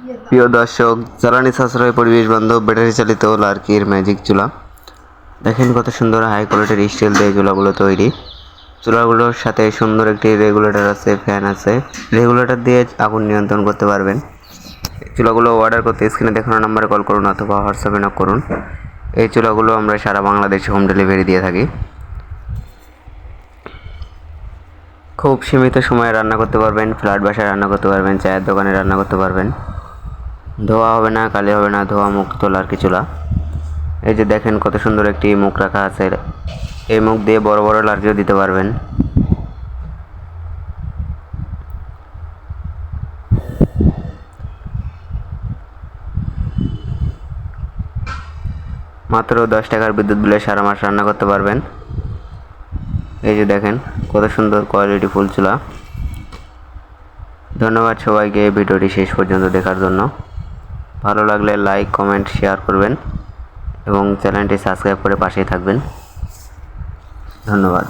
প্রিয় দর্শক, জ্বালানি সাশ্রয় পরিবেশ বান্ধব ব্যাটারি চালিত লার্কির ম্যাজিক চুলা দেখেন কত সুন্দর হাই কোয়ালিটির স্টিল দিয়ে চুলাগুলো তৈরি। চুলাগুলোর সাথে সুন্দর একটি রেগুলেটর আছে, ফ্যান আছে। রেগুলেটর দিয়ে আগুন নিয়ন্ত্রণ করতে পারবেন। চুলাগুলো অর্ডার করতে স্ক্রিনে দেখানো নাম্বারে কল করুন অথবা হোয়াটসঅ্যাপে নক করুন। এই চুলাগুলো আমরা সারা বাংলাদেশে হোম ডেলিভারি দিয়ে থাকি। খুব সীমিত সময়ে রান্না করতে পারবেন, ফ্ল্যাট বাসায় রান্না করতে পারবেন, চায়ের দোকানে রান্না করতে পারবেন। ধোয়া হবে না, কালি হবে না, ধোয়া মুক্ত লার্কি চুলা। এই যে দেখেন কত সুন্দর একটি মুখ রাখা আছে। এই মুখ দিয়ে বড় বড় লার্কিও দিতে পারবেন। মাত্র 10 টাকার বিদ্যুৎ বিলে সারা মাস রান্না করতে পারবেন। এই যে দেখেন কত সুন্দর কোয়ালিটি ফুল চুলা। ধন্যবাদ সবাইকে এই ভিডিওটি শেষ পর্যন্ত দেখার জন্য। ভালো লাগলে লাইক, কমেন্ট, শেয়ার করবেন এবং চ্যানেলটি সাবস্ক্রাইব করে পাশেই থাকবেন। ধন্যবাদ।